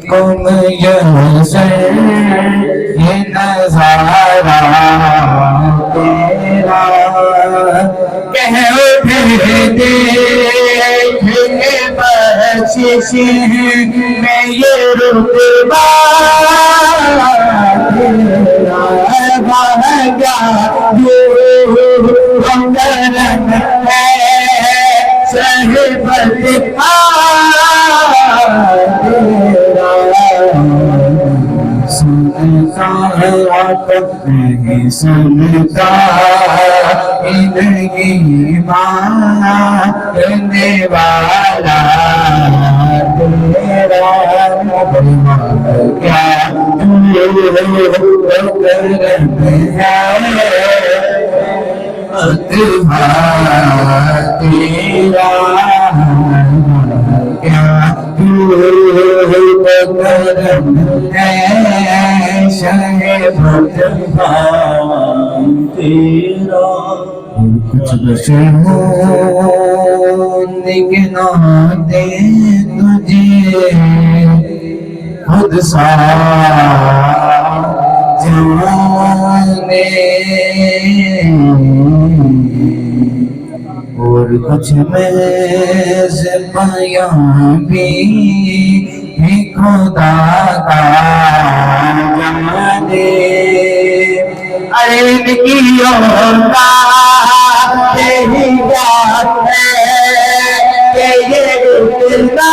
کو میسر یہ نظارہ تیرا کہہ اٹھے دیکھ کے بخشش میں یہ رتبہ تیرا بھاگا جو کرم ہے صحبت سنتا ہے نہیں سنتا نہیں ماننے والا تیرا کیا کرم ہے اتبا تیرا کیا کرم ہے شہبت تیرا کچھ بشر نگنا دے تجھے خود سا جانے اور کچھ میں سے پایا بھی خدا کا جانے ارے کی ہوتا یہی بات ہے کہ یہ اتنا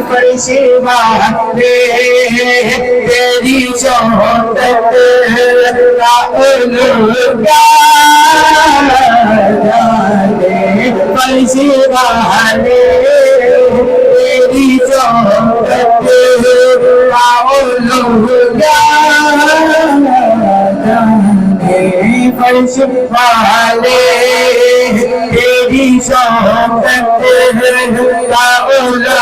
فرشی بات تیری شہادت کا الگا جانے فرشی بات تیری شہادت کا الگا جانے فرش والے تیری شہادت کا الگا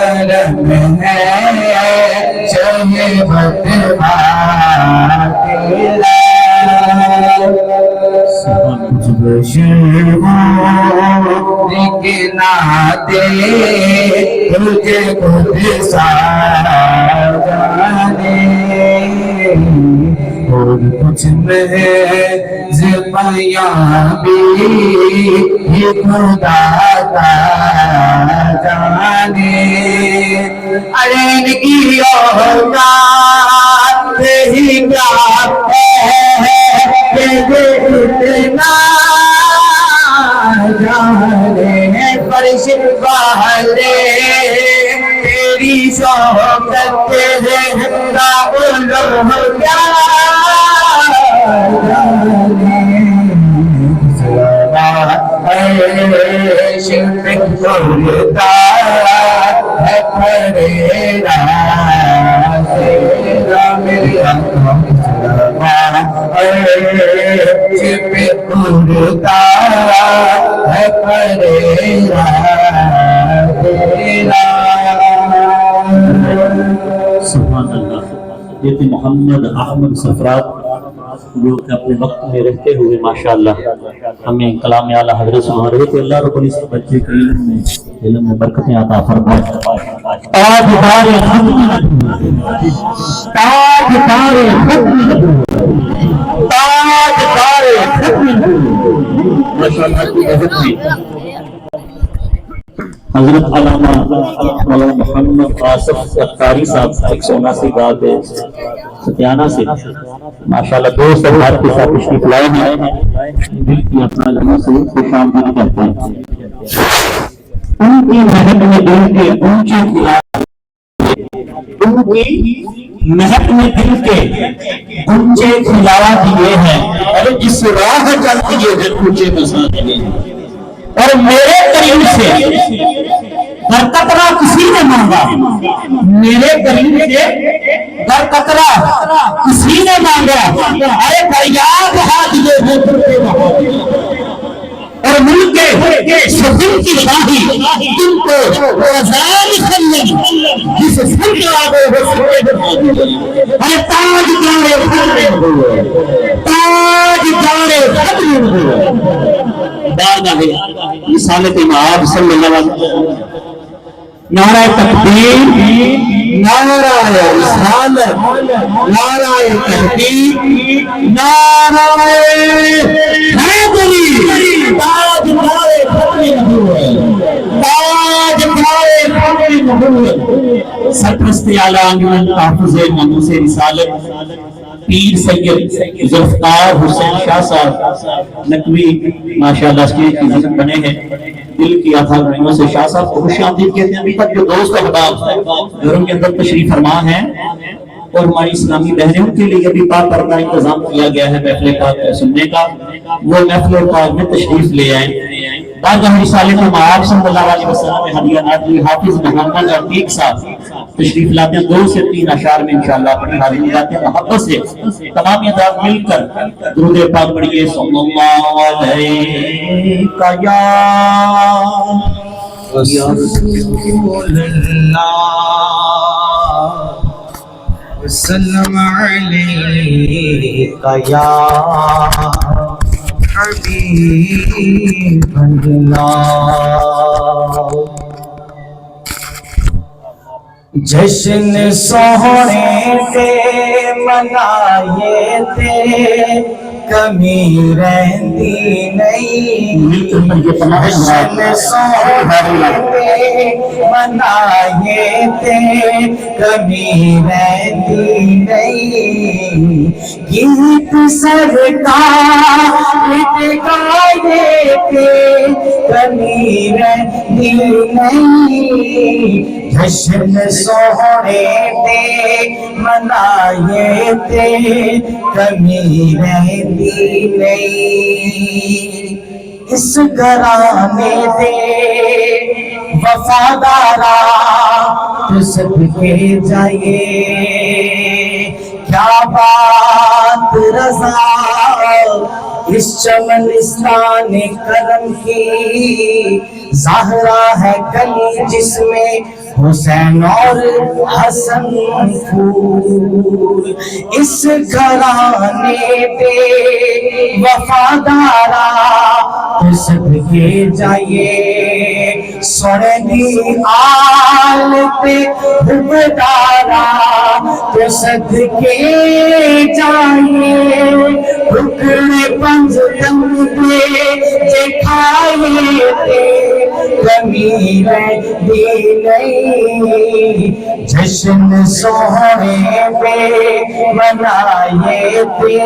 کرم ہے شہبت تیرا کچھ بشر نگنا دے تجھے خود سا جانے اور کچھ محض پایا بھی خدا کا جانے ارے کی اوقات ہی کیا ہے کہ اتنا جانے فرش والے تیری شوقت کا الگا عشق کرتا ہے پریرا تیرا میری آنکھوں عشق کرتا ہے پریرا تیرا سبحان اللہ. یہ تھے محمد احمد سفرات جو کہ اپنے وقت میں رہتے ہوئے ماشاءاللہ ہمیں کلام اعلیٰ حضرت سنا رہے تھے. اللہ رب العزت بچے کے علم میں برکتیں عطا فرمائے. تاجدار حضرت علامہ مولانا محمد آصف اتاری صاحب 179 بات ہے ستیانہ سے ماشاءاللہ 2 سوال کے ساتھ تشریف لائے ہیں. دل کی اپنا جمع سے خوش آمدید کرتے ہیں. ان کی محنت میں دل کے اونچے اونچے کھلاوات یہ ہے ارے جس راہ چل دیے ہیں اونچے بسا دیے ہیں. اور میرے قریب سے برکتنا کسی نے مانگا میرے قریب سے در قطرہ کسی نے مانگا، اے فریاد ہاتھ یہ ہوتر کے وہاں اور ملک کے سفر کی شاہی تم کو وزان سلم جس سن کے آگے ہو سکے ارے تاج جانے ختم ہوئے، تاج جانے ختم ہوئے بارگاہ رسالت مآب صلی اللہ علیہ وسلم نعرہ تکبیر، نعرہ رسالت، نعرہ تحقیق، نعرہ حیدری، تاج دارے ختم ہوئے، تاج دارے ختم ہوئے۔ سرپرست اعلیٰ انجمن تحفظ ناموس رسالت پیر سید ذوالفقار حسین شاہ صاحب نقوی ماشاءاللہ اسٹیج کی عزت بنے ہیں، دل کی آتھا گھڑیوں سے شاہ صاحب کو خوش آمدید کہتے ہیں۔ ابھی تک جو دوست احباب گھروں کے اندر تشریف فرما ہیں اور ہماری اسلامی بہنوں کے لیے بھی پاک پردہ انتظام کیا گیا ہے محفل پاک سننے کا، وہ محفل پاک میں تشریف لے آئیں۔ بارگاہ رسالت مآب صلی اللہ علیہ وسلم میں ہدیہ نازلی حافظ محمد عتیق صاحب تشریف لاتے ہیں، 2 سے 3 اشعار میں انشاءاللہ اپنی حاضری لاتے ہیں۔ محبت سے تمام اعزاز مل کر درود پاک پڑھیے، صلی اللہ علیہ یا رسول اللہ وسلم علیکہ یا حبیب اللہ۔ جشن سونے سے منائے تھے کمی رہتی نہیں، جشن سونے سے منائے تھے کمی رہتی نہیں، گیت سرکار گائے تھے کمی رہتی نہیں، جشن سونے پہ منائے تھے کمی رہتی نہیں، اس گھرانے دے وفادارا تو سب کے جائیے، کیا بات رضا اس چمنستان کرم کی، ظاہرہ ہے گلی جس میں حسین اور حسن پھول، اس گھرانے پہ وفادارا تو سب کے جائیے، سونے آل پہ حبدارا تو سب کے جائیے، ٹکڑے پنج دم پہ دکھائے تھے کمی رہتی نہیں، جشن سونے پہ منائے تھے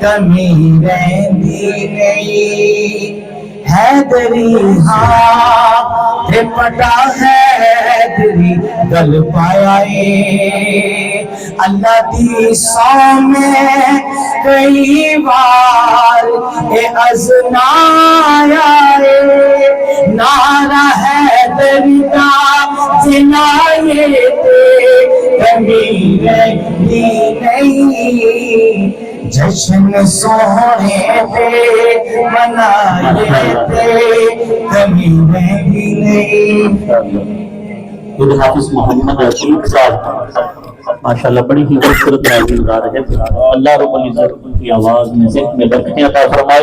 کمی رہتی نہیں، حیدری ہاں پٹا حیدری گل پایا اللہ دی سو میں کئی بار ازمایا نعرہ حیدری کا جلائے تھے کمی رہتی نہیں، جشن سونے پہ منائے تھے کمی رہتی نہیں۔ خود حافظ محمد عتیق صاحب ماشاءاللہ بڑی ہی خوبصورت ناظرین گا رہے ہیں، اللہ رب العزت کی آواز میں ذکر میں برکتیں عطا فرمائے۔